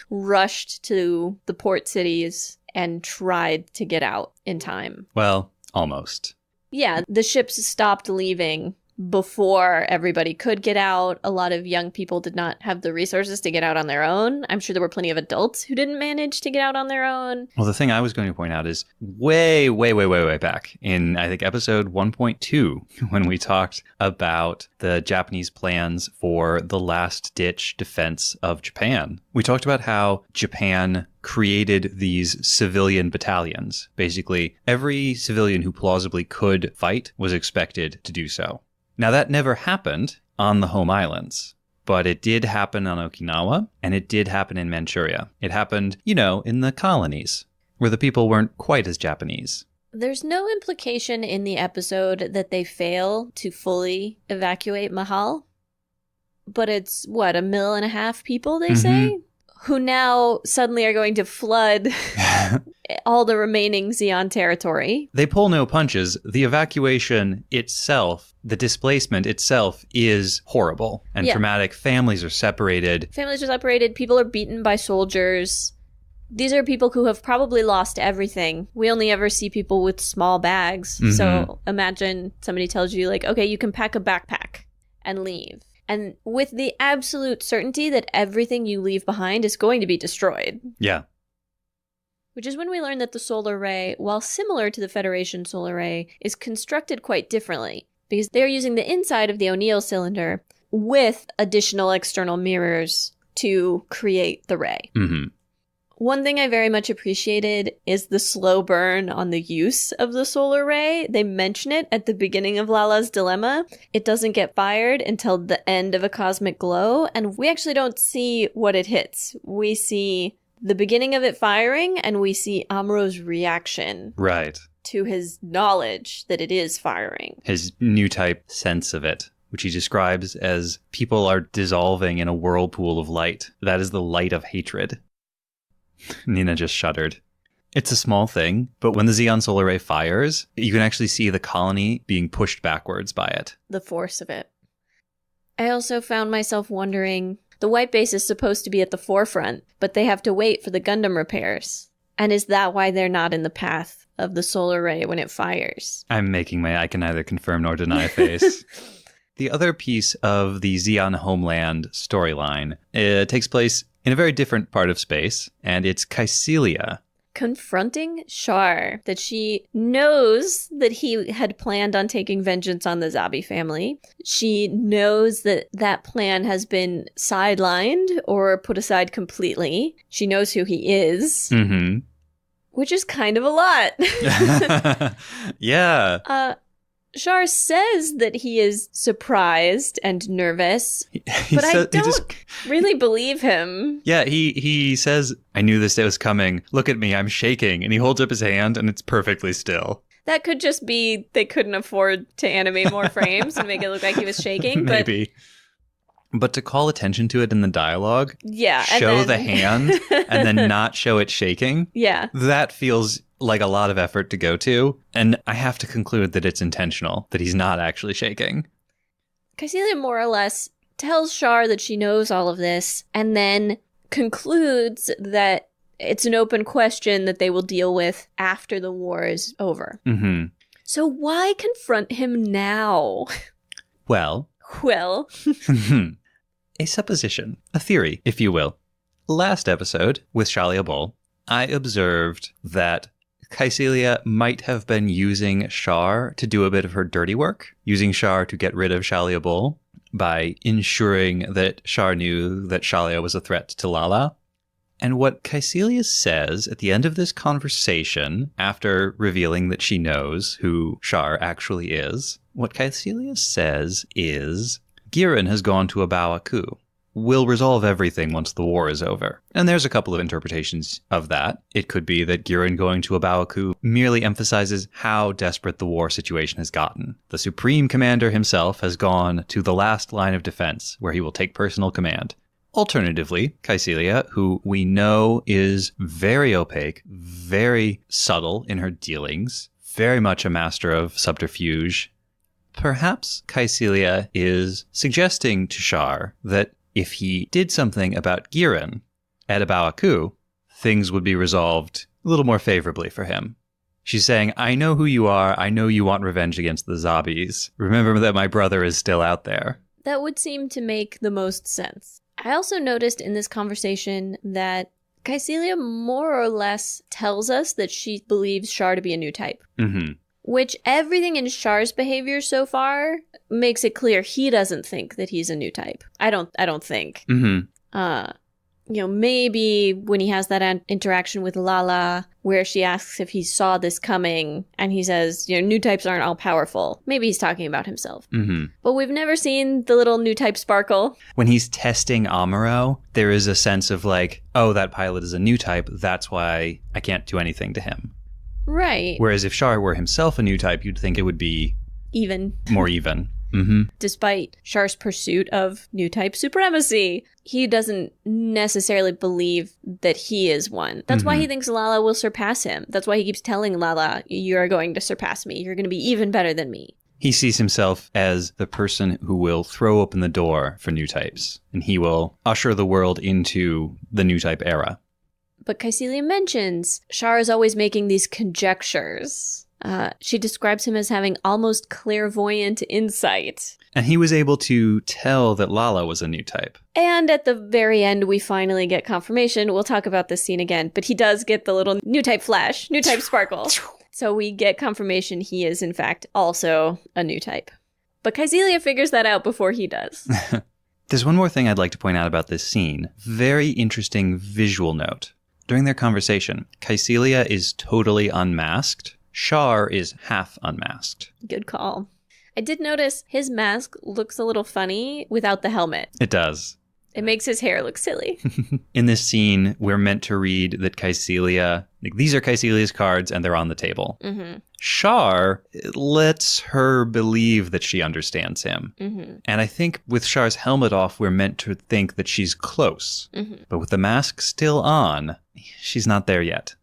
rushed to the port cities and tried to get out in time. Well, almost. Yeah, the ships stopped leaving before everybody could get out. A lot of young people did not have the resources to get out on their own. I'm sure there were plenty of adults who didn't manage to get out on their own. Well, the thing I was going to point out is way back in, I think, episode 1.2, when we talked about the Japanese plans for the last-ditch defense of Japan. We talked about how Japan created these civilian battalions. Basically, every civilian who plausibly could fight was expected to do so. Now, that never happened on the home islands, but it did happen on Okinawa, and it did happen in Manchuria. It happened, in the colonies, where the people weren't quite as Japanese. There's no implication in the episode that they fail to fully evacuate Mahal, but it's, 1.5 million people, they say? Who now suddenly are going to flood all the remaining Xi'an territory. They pull no punches. The evacuation itself, the displacement itself is horrible and traumatic. Families are separated. People are beaten by soldiers. These are people who have probably lost everything. We only ever see people with small bags. So imagine somebody tells you, like, okay, you can pack a backpack and leave. And with the absolute certainty that everything you leave behind is going to be destroyed. Yeah. Which is when we learn that the solar ray, while similar to the Federation solar ray, is constructed quite differently. Because they're using the inside of the O'Neill cylinder with additional external mirrors to create the ray. Mm-hmm. One thing I very much appreciated is the slow burn on the use of the solar ray. They mention it at the beginning of Lalah's dilemma. It doesn't get fired until the end of a cosmic glow, and we actually don't see what it hits. We see the beginning of it firing, and we see Amuro's reaction. Right. To his knowledge that it is firing. His new type sense of it, which he describes as people are dissolving in a whirlpool of light. That is the light of hatred. Nina just shuddered. It's a small thing, but when the Xi'an solar ray fires, you can actually see the colony being pushed backwards by it. The force of it. I also found myself wondering, the white base is supposed to be at the forefront, but they have to wait for the Gundam repairs. And is that why they're not in the path of the solar ray when it fires? I'm making my I can neither confirm nor deny face. The other piece of the Xi'an homeland storyline takes place in a very different part of space, and it's Caecilia. Confronting Char, that she knows that he had planned on taking vengeance on the Zabi family. She knows that that plan has been sidelined or put aside completely. She knows who he is. Mm-hmm. Which is kind of a lot. Yeah. Char says that he is surprised and nervous, but I don't really believe him. Yeah, he says, I knew this day was coming. Look at me, I'm shaking. And he holds up his hand and it's perfectly still. That could just be they couldn't afford to animate more frames and make it look like he was shaking. Maybe. But to call attention to it in the dialogue, then show the hand and then not show it shaking, that feels like a lot of effort to go to. And I have to conclude that it's intentional, that he's not actually shaking. Caecilia more or less tells Char that she knows all of this and then concludes that it's an open question that they will deal with after the war is over. Mm-hmm. So why confront him now? Well, a supposition, a theory, if you will. Last episode, with Shalia Bull, I observed that Caecilia might have been using Char to do a bit of her dirty work, using Char to get rid of Shalia Bull by ensuring that Char knew that Shalia was a threat to Lalah. And what Caecilia says at the end of this conversation, after revealing that she knows who Char actually is, what Caecilia says is, Giran has gone to a Baoaku. We'll resolve everything once the war is over. And there's a couple of interpretations of that. It could be that Giran going to a Baoaku merely emphasizes how desperate the war situation has gotten. The Supreme Commander himself has gone to the last line of defense, where he will take personal command. Alternatively, Caecilia, who we know is very opaque, very subtle in her dealings, very much a master of subterfuge, perhaps Caecilia is suggesting to Char that if he did something about Giran at a Baoaku, things would be resolved a little more favorably for him. She's saying, I know who you are. I know you want revenge against the Zabis. Remember that my brother is still out there. That would seem to make the most sense. I also noticed in this conversation that Caecilia more or less tells us that she believes Char to be a new type. Mm-hmm. Which everything in Char's behavior so far makes it clear he doesn't think that he's a new type. I don't think. Mm-hmm. Maybe when he has that interaction with Lalah, where she asks if he saw this coming, and he says, new types aren't all powerful. Maybe he's talking about himself. Mm-hmm. But we've never seen the little new type sparkle. When he's testing Amuro, there is a sense of like, oh, that pilot is a new type. That's why I can't do anything to him. Right. Whereas if Char were himself a new type, you'd think it would be even. More even. Mm-hmm. Despite Char's pursuit of new type supremacy, he doesn't necessarily believe that he is one. That's why he thinks Lalah will surpass him. That's why he keeps telling Lalah, you're going to surpass me. You're going to be even better than me. He sees himself as the person who will throw open the door for new types, and he will usher the world into the new type era. But Caecilia mentions Char is always making these conjectures. She describes him as having almost clairvoyant insight. And he was able to tell that Lalah was a new type. And at the very end, we finally get confirmation. We'll talk about this scene again, but he does get the little new type flash, new type sparkle. So we get confirmation he is, in fact, also a new type. But Caecilia figures that out before he does. There's one more thing I'd like to point out about this scene. Very interesting visual note. During their conversation, Caecilia is totally unmasked. Char is half unmasked. Good call. I did notice his mask looks a little funny without the helmet. It does. It makes his hair look silly. In this scene, we're meant to read that Caecilia, these are Caecilia's cards and they're on the table. Mm-hmm. Char lets her believe that she understands him. Mm-hmm. And I think with Char's helmet off, we're meant to think that she's close. Mm-hmm. But with the mask still on, she's not there yet.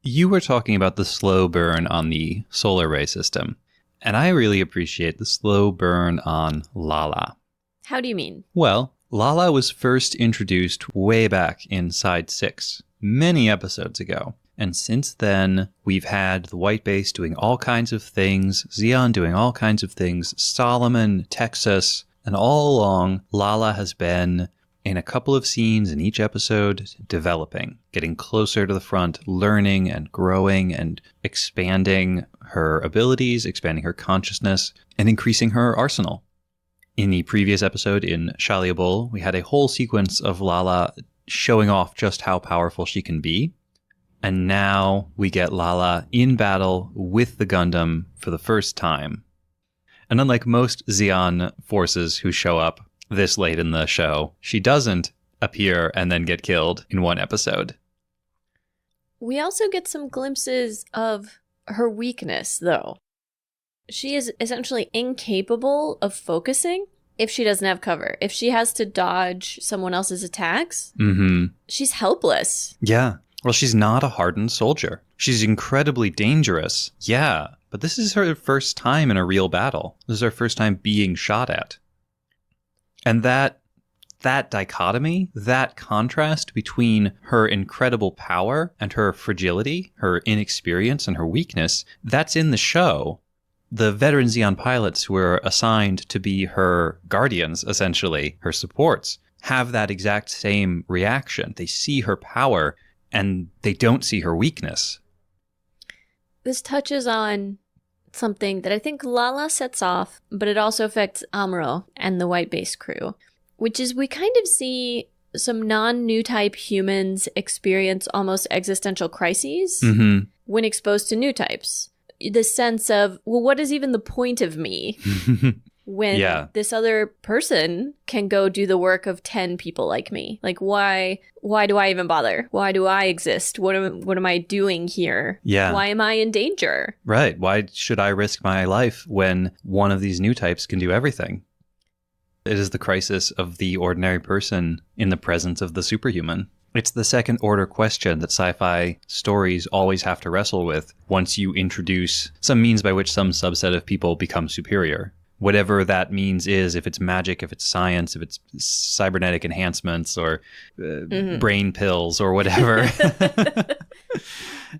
You were talking about the slow burn on the solar ray system, and I really appreciate the slow burn on Lalah. How do you mean? Well, Lalah was first introduced way back in Side 6, many episodes ago. And since then, we've had the White Base doing all kinds of things, Zeon doing all kinds of things, Solomon, Texas, and all along, Lalah has been in a couple of scenes in each episode, developing, getting closer to the front, learning and growing and expanding her abilities, expanding her consciousness, and increasing her arsenal. In the previous episode in Shaliabul, we had a whole sequence of Lalah showing off just how powerful she can be. And now we get Lalah in battle with the Gundam for the first time. And unlike most Zeon forces who show up this late in the show, she doesn't appear and then get killed in one episode. We also get some glimpses of her weakness, though. She is essentially incapable of focusing if she doesn't have cover. If she has to dodge someone else's attacks, she's helpless. Yeah. Well, she's not a hardened soldier. She's incredibly dangerous. Yeah. But this is her first time in a real battle. This is her first time being shot at. And that dichotomy, that contrast between her incredible power and her fragility, her inexperience and her weakness, that's in the show. The veteran Zeon pilots who are assigned to be her guardians, essentially, her supports, have that exact same reaction. They see her power and they don't see her weakness. This touches on something that I think Lalah sets off, but it also affects Amuro and the white base crew, which is we kind of see some non-new type humans experience almost existential crises when exposed to new types. The sense of, well, what is even the point of me when this other person can go do the work of 10 people like me? Like, why do I even bother? Why do I exist? What am I doing here? Yeah. Why am I in danger? Right. Why should I risk my life when one of these new types can do everything? It is the crisis of the ordinary person in the presence of the superhuman. It's the second order question that sci-fi stories always have to wrestle with once you introduce some means by which some subset of people become superior. Whatever that means is, if it's magic, if it's science, if it's cybernetic enhancements or brain pills or whatever.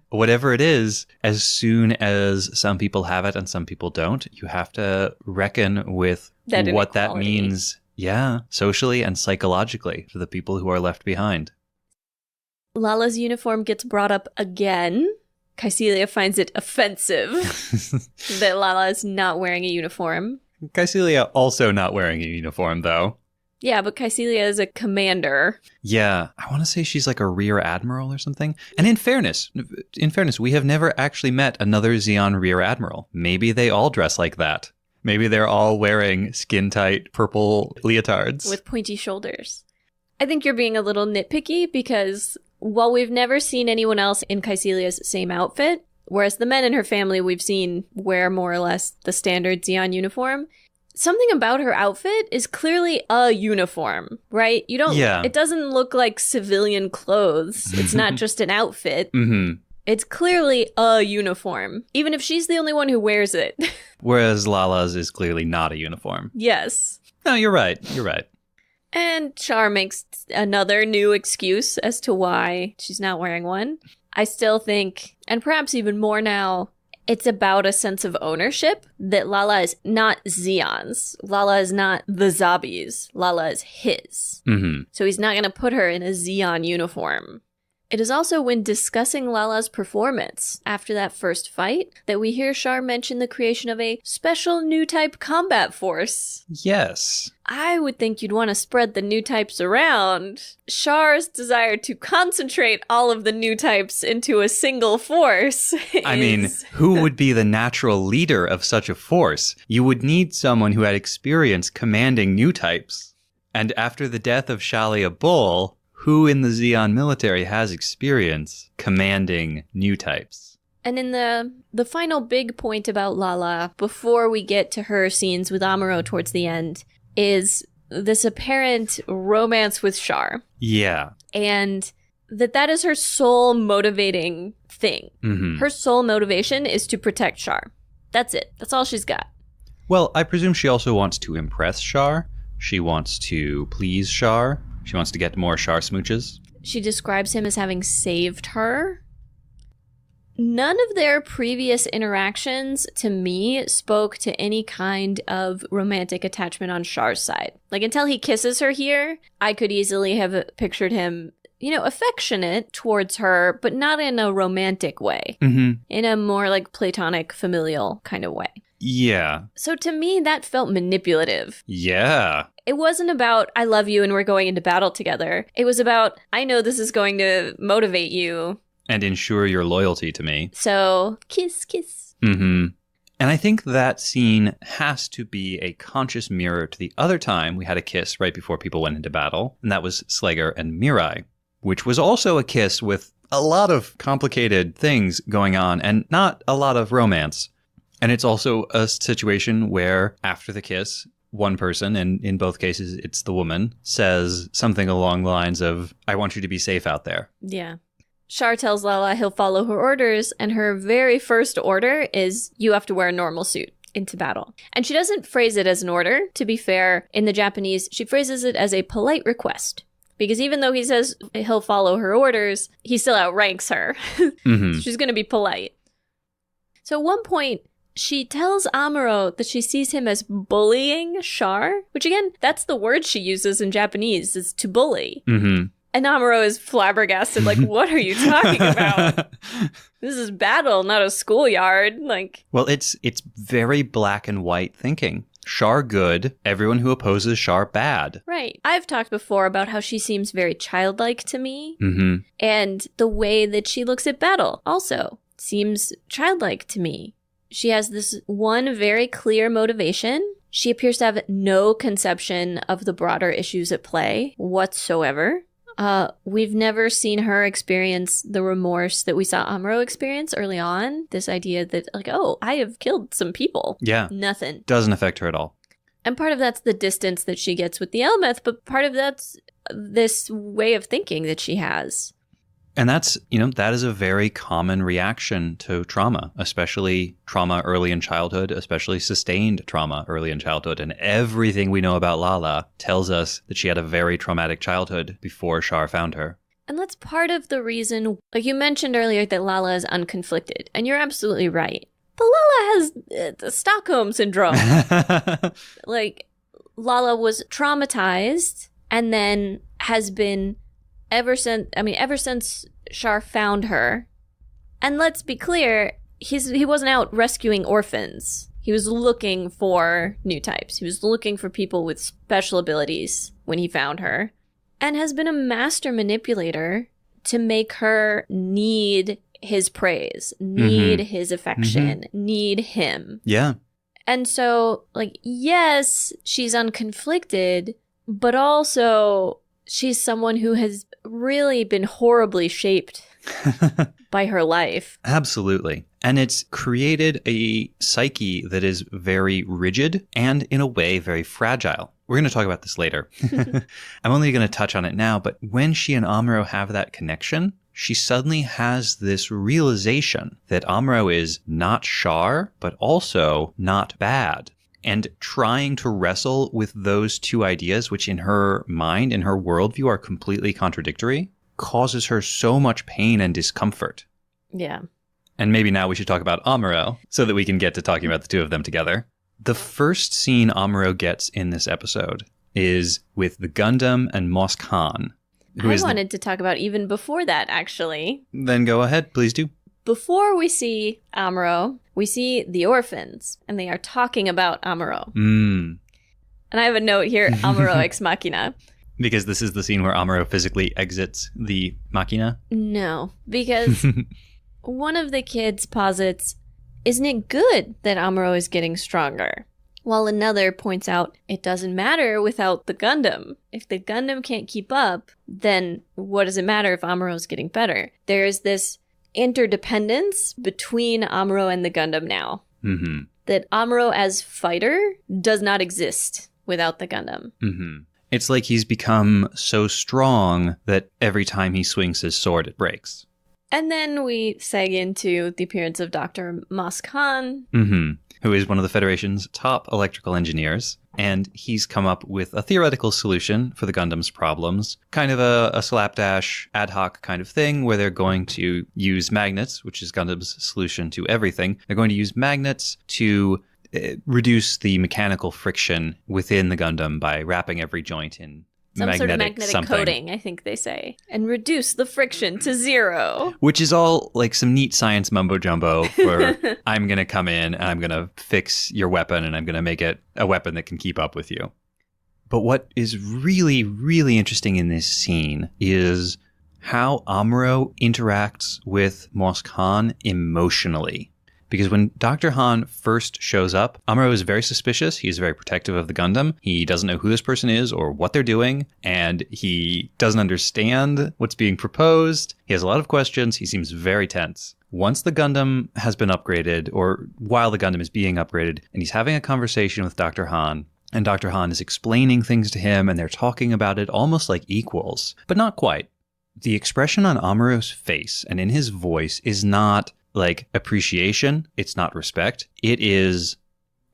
Whatever it is, as soon as some people have it and some people don't, you have to reckon with what that means, socially and psychologically for the people who are left behind. Lalah's uniform gets brought up again. Caecilia finds it offensive that Lalah is not wearing a uniform. Caecilia also not wearing a uniform, though. Yeah, but Caecilia is a commander. Yeah, I want to say she's like a rear admiral or something. And in fairness, we have never actually met another Zeon rear admiral. Maybe they all dress like that. Maybe they're all wearing skin-tight purple leotards. With pointy shoulders. I think you're being a little nitpicky because while we've never seen anyone else in Caecilia's same outfit, whereas the men in her family we've seen wear more or less the standard Zeon uniform, something about her outfit is clearly a uniform, right? It doesn't look like civilian clothes. It's not just an outfit. It's clearly a uniform, even if she's the only one who wears it. Whereas Lalah's is clearly not a uniform. Yes. No, you're right. And Char makes another new excuse as to why she's not wearing one. I still think, and perhaps even more now, it's about a sense of ownership that Lalah is not Zeon's. Lalah is not the Zabi's. Lalah is his. So he's not going to put her in a Zeon uniform. It is also when discussing Lalah's performance after that first fight that we hear Char mention the creation of a special new type combat force. Yes. I would think you'd want to spread the new types around. Char's desire to concentrate all of the new types into a single force I mean, who would be the natural leader of such a force? You would need someone who had experience commanding new types. And after the death of Shalia Bull, who in the Zeon military has experience commanding new types? And in the final big point about Lalah, before we get to her scenes with Amuro towards the end, is this apparent romance with Char. Yeah. And that is her sole motivating thing. Her sole motivation is to protect Char. That's it. That's all she's got. Well, I presume she also wants to impress Char. She wants to please Char. She wants to get more Char smooches. She describes him as having saved her. None of their previous interactions, to me, spoke to any kind of romantic attachment on Char's side. Like, until he kisses her here, I could easily have pictured him, affectionate towards her, but not in a romantic way. In a more, like, platonic, familial kind of way. Yeah. So to me, that felt manipulative. Yeah. It wasn't about, I love you and we're going into battle together. It was about, I know this is going to motivate you. And ensure your loyalty to me. So, kiss, kiss. And I think that scene has to be a conscious mirror to the other time we had a kiss right before people went into battle. And that was Slager and Mirai, which was also a kiss with a lot of complicated things going on and not a lot of romance. And it's also a situation where after the kiss, one person, and in both cases it's the woman, says something along the lines of, I want you to be safe out there. Yeah. Char tells Lalah he'll follow her orders, and her very first order is, you have to wear a normal suit into battle. And she doesn't phrase it as an order. To be fair, in the Japanese, she phrases it as a polite request. Because even though he says he'll follow her orders, he still outranks her. So she's going to be polite. So at one point, she tells Amuro that she sees him as bullying Char, which again, that's the word she uses in Japanese, is to bully. And Amuro is flabbergasted, like, what are you talking about? This is battle, not a schoolyard. Like, well, it's very black and white thinking. Char good, everyone who opposes Char bad. Right. I've talked before about how she seems very childlike to me. Mm-hmm. And the way that she looks at battle also seems childlike to me. She has this one very clear motivation. She appears to have no conception of the broader issues at play whatsoever. We've never seen her experience the remorse that we saw Amuro experience early on. This idea that, like, oh, I have killed some people. Yeah. Nothing. Doesn't affect her at all. And part of that's the distance that she gets with the Elmeth, but part of that's this way of thinking that she has. And that's, that is a very common reaction to trauma, especially trauma early in childhood, especially sustained trauma early in childhood. And everything we know about Lalah tells us that she had a very traumatic childhood before Char found her. And that's part of the reason, like you mentioned earlier, that Lalah is unconflicted. And you're absolutely right. But Lalah has the Stockholm Syndrome. Like, Lalah was traumatized and then has been ever since Char found her. And let's be clear, he wasn't out rescuing orphans. He was looking for new types. He was looking for people with special abilities when he found her. And has been a master manipulator to make her need his praise, need his affection, need him. Yeah. And so, like, yes, she's unconflicted, but also she's someone who has really been horribly shaped by her life. Absolutely. And it's created a psyche that is very rigid and, in a way, very fragile. We're going to talk about this later. I'm only going to touch on it now, but when she and Amuro have that connection, she suddenly has this realization that Amuro is not Char, but also not bad. And trying to wrestle with those two ideas, which in her mind, in her worldview, are completely contradictory, causes her so much pain and discomfort. Yeah. And maybe now we should talk about Amuro so that we can get to talking about the two of them together. The first scene Amuro gets in this episode is with the Gundam and Mos Khan. I wanted to talk about even before that, actually. Then go ahead, please do. Before we see Amuro, we see the orphans, and they are talking about Amuro. And I have a note here, Amuro ex machina. Because this is the scene where Amuro physically exits the machina? No, because one of the kids posits, isn't it good that Amuro is getting stronger? While another points out, it doesn't matter without the Gundam. If the Gundam can't keep up, then what does it matter if Amuro is getting better? There's this interdependence between Amuro and the Gundam now. That Amuro as fighter does not exist without the Gundam. It's like he's become so strong that every time he swings his sword, it breaks. And then we seg into the appearance of Dr. Mos Khan. Who is one of the Federation's top electrical engineers. And he's come up with a theoretical solution for the Gundam's problems. Kind of a slapdash ad hoc kind of thing where they're going to use magnets, which is Gundam's solution to everything. They're going to use magnets to reduce the mechanical friction within the Gundam by wrapping every joint in some sort of magnetic coating, I think they say, and reduce the friction to 0. Which is all like some neat science mumbo jumbo for I'm going to come in and I'm going to fix your weapon and I'm going to make it a weapon that can keep up with you. But what is really, really interesting in this scene is how Amuro interacts with Mos Khan emotionally. Because when Dr. Han first shows up, Amuro is very suspicious. He's very protective of the Gundam. He doesn't know who this person is or what they're doing. And he doesn't understand what's being proposed. He has a lot of questions. He seems very tense. Once the Gundam has been upgraded, or while the Gundam is being upgraded, and he's having a conversation with Dr. Han, and Dr. Han is explaining things to him, and they're talking about it almost like equals, but not quite. The expression on Amuro's face and in his voice is not like appreciation. It's not respect. It is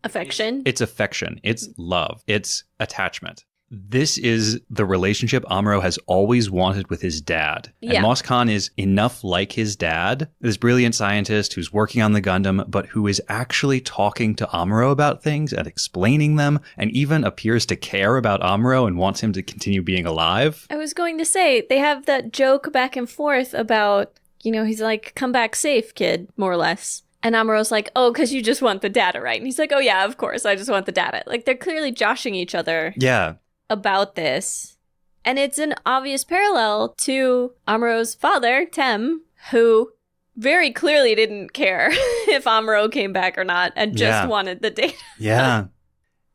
affection. It's affection. It's love. It's attachment. This is the relationship Amuro has always wanted with his dad. And Yeah. Moss Khan is enough like his dad, this brilliant scientist who's working on the Gundam, but who is actually talking to Amuro about things and explaining them, and even appears to care about Amuro and wants him to continue being alive. I was going to say, they have that joke back and forth about, he's like, come back safe, kid, more or less. And Amuro's like, oh, because you just want the data, right? And he's like, oh yeah, of course, I just want the data. Like, they're clearly joshing each other. Yeah. About this. And it's an obvious parallel to Amuro's father, Tem, who very clearly didn't care if Amuro came back or not and just wanted the data. Yeah.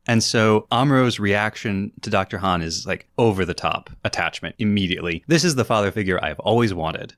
And so Amuro's reaction to Dr. Han is like over the top attachment immediately. This is the father figure I've always wanted.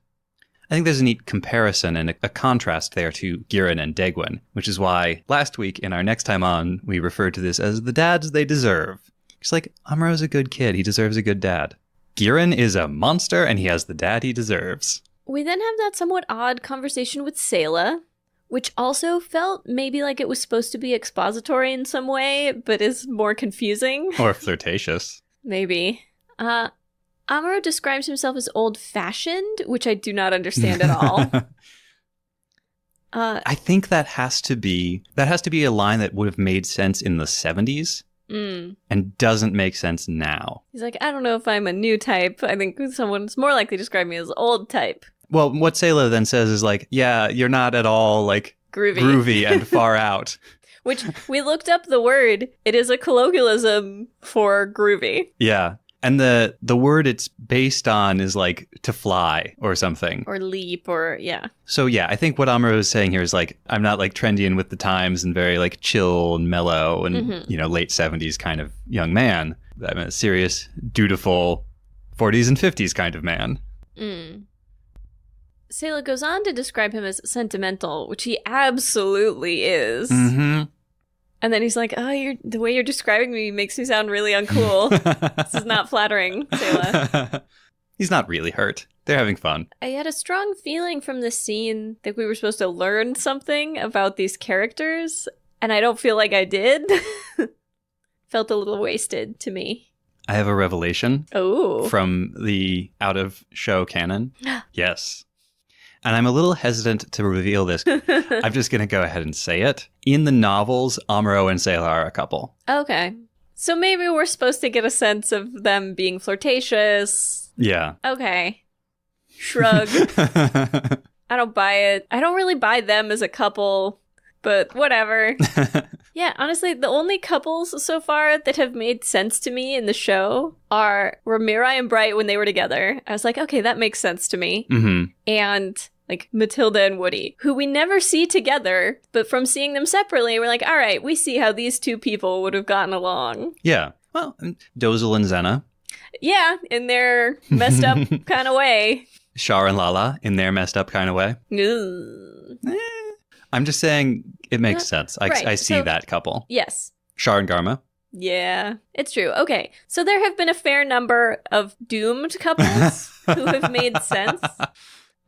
I think there's a neat comparison and a contrast there to Giran and Degwin, which is why last week in our Next Time On, we referred to this as the dads they deserve. It's like, Amuro's a good kid. He deserves a good dad. Giran is a monster, and he has the dad he deserves. We then have that somewhat odd conversation with Sayla, which also felt maybe like it was supposed to be expository in some way, but is more confusing. Or flirtatious. Maybe. Amuro describes himself as old-fashioned, which I do not understand at all. I think that has to be a line that would have made sense in the 70s. And doesn't make sense now. He's like, I don't know if I'm a new type. I think someone's more likely to describe me as old type. Well, what Sayla then says is like, yeah, you're not at all like groovy and far out. Which we looked up the word. It is a colloquialism for groovy. Yeah. And the word it's based on is like to fly or something. Or leap or, yeah. So yeah, I think what Amuro is saying here is like, I'm not like trendy and with the times and very like chill and mellow and, late 70s kind of young man. I'm a serious, dutiful 40s and 50s kind of man. Sayla goes on to describe him as sentimental, which he absolutely is. Mm-hmm. And then he's like, oh, the way you're describing me makes me sound really uncool. This is not flattering, Sayla. He's not really hurt. They're having fun. I had a strong feeling from this scene that we were supposed to learn something about these characters, and I don't feel like I did. Felt a little wasted to me. I have a revelation. Oh. From the out-of-show canon. Yes. And I'm a little hesitant to reveal this. I'm just going to go ahead and say it. In the novels, Amuro and Sayla are a couple. Okay. So maybe we're supposed to get a sense of them being flirtatious. Yeah. Okay. Shrug. I don't buy it. I don't really buy them as a couple, but whatever. Yeah, honestly, the only couples so far that have made sense to me in the show were Mirai and Bright when they were together. I was like, okay, that makes sense to me. Mm-hmm. And like Matilda and Woody, who we never see together, but from seeing them separately, we're like, all right, we see how these two people would have gotten along. Yeah. Well, Dozel and Zena. Yeah, in their messed up kind of way. Char and Lalah in their messed up kind of way. I'm just saying it makes sense. I see that couple. Yes. Char and Garma. Yeah, it's true. Okay, so there have been a fair number of doomed couples who have made sense.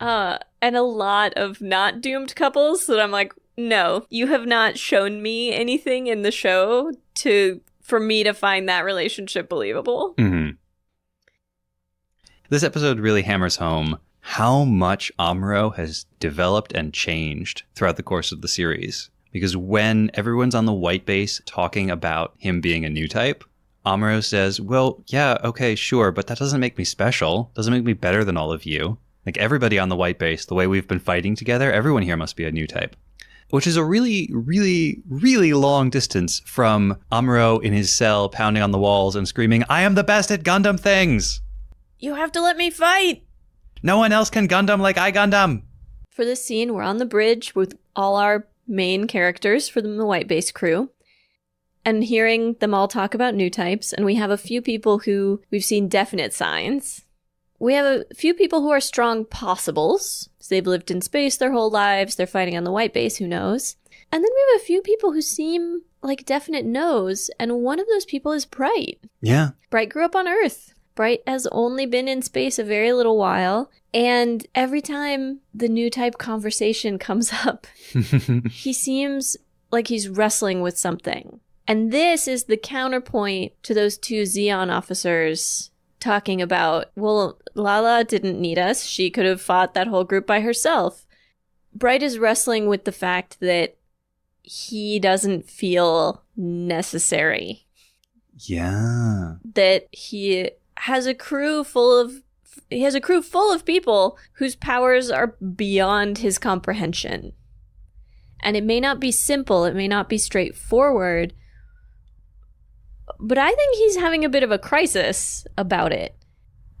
And a lot of not doomed couples that I'm like, no, you have not shown me anything in the show for me to find that relationship believable. Mm-hmm. This episode really hammers home how much Amuro has developed and changed throughout the course of the series. Because when everyone's on the white base talking about him being a new type, Amuro says, well, yeah, okay, sure, but that doesn't make me special. Doesn't make me better than all of you. Like everybody on the white base, the way we've been fighting together, everyone here must be a new type. Which is a really, really, really long distance from Amuro in his cell pounding on the walls and screaming, I am the best at Gundam things! You have to let me fight! No one else can Gundam like I Gundam! For this scene, we're on the bridge with all our main characters from the white base crew. And hearing them all talk about new types, and we have a few people who we've seen definite signs. We have a few people who are strong possibles. So they've lived in space their whole lives. They're fighting on the white base, who knows? And then we have a few people who seem like definite no's. And one of those people is Bright. Yeah. Bright grew up on Earth. Bright has only been in space a very little while. And every time the new type conversation comes up, he seems like he's wrestling with something. And this is the counterpoint to those two Zeon officers talking about, well, Lalah didn't need us. She could have fought that whole group by herself. Bright is wrestling with the fact that he doesn't feel necessary. Yeah. That he has a crew full of people whose powers are beyond his comprehension. And it may not be simple, it may not be straightforward, but I think he's having a bit of a crisis about it.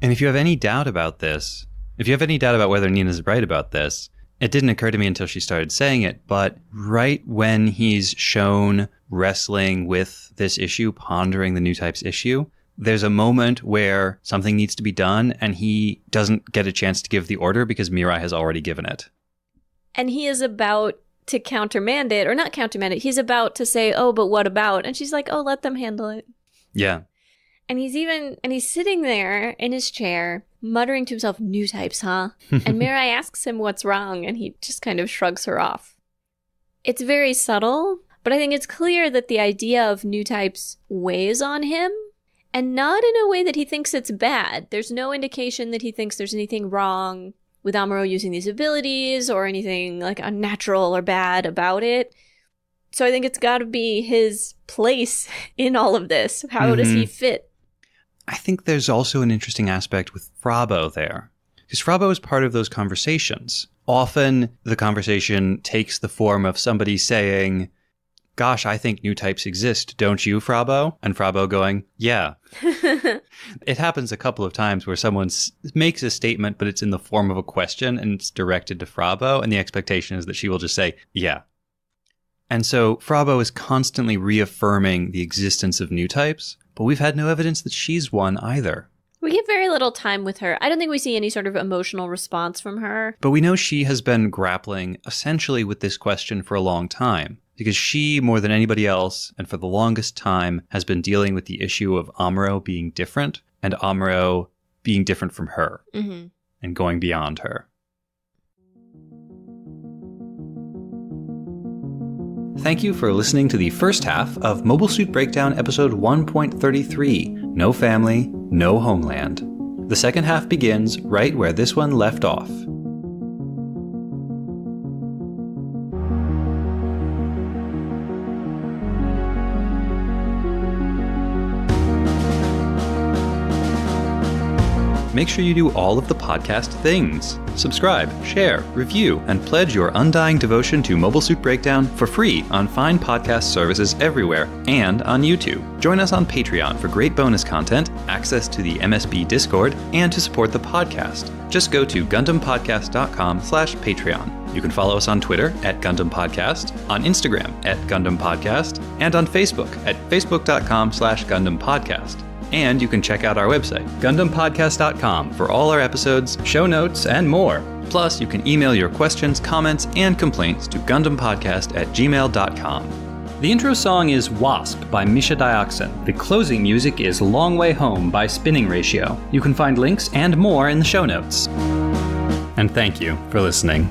And if you have any doubt about this, if you have any doubt about whether Nina's right about this, it didn't occur to me until she started saying it, but right when he's shown wrestling with this issue, pondering the new types issue, there's a moment where something needs to be done and he doesn't get a chance to give the order because Mirai has already given it. And he is about to countermand it, or not countermand it, he's about to say, oh, but what about? And she's like, oh, let them handle it. Yeah. And he's sitting there in his chair, muttering to himself, new types, huh? And Mirai asks him what's wrong, and he just kind of shrugs her off. It's very subtle, but I think it's clear that the idea of new types weighs on him, and not in a way that he thinks it's bad. There's no indication that he thinks there's anything wrong with Amuro using these abilities or anything like unnatural or bad about it. So I think it's got to be his place in all of this. How does he fit? I think there's also an interesting aspect with Frabo there. Because Frabo is part of those conversations. Often the conversation takes the form of somebody saying, gosh, I think new types exist, don't you, Frabo? And Frabo going, yeah. It happens a couple of times where someone makes a statement, but it's in the form of a question and it's directed to Frabo. And the expectation is that she will just say, yeah. And so Frabo is constantly reaffirming the existence of new types, but we've had no evidence that she's one either. We get very little time with her. I don't think we see any sort of emotional response from her. But we know she has been grappling essentially with this question for a long time. Because she, more than anybody else, and for the longest time, has been dealing with the issue of Amuro being different, and Amuro being different from her, and going beyond her. Thank you for listening to the first half of Mobile Suit Breakdown episode 1.33, No Family, No Homeland. The second half begins right where this one left off. Make sure you do all of the podcast things. Subscribe, share, review, and pledge your undying devotion to Mobile Suit Breakdown for free on fine podcast services everywhere and on YouTube. Join us on Patreon for great bonus content, access to the MSB Discord, and to support the podcast. Just go to GundamPodcast.com/Patreon. You can follow us on Twitter at Gundam Podcast, on Instagram at Gundam Podcast, and on Facebook at Facebook.com/Gundam Podcast. And you can check out our website, GundamPodcast.com, for all our episodes, show notes, and more. Plus, you can email your questions, comments, and complaints to GundamPodcast@gmail.com. The intro song is Wasp by Misha Dioxin. The closing music is Long Way Home by Spinning Ratio. You can find links and more in the show notes. And thank you for listening.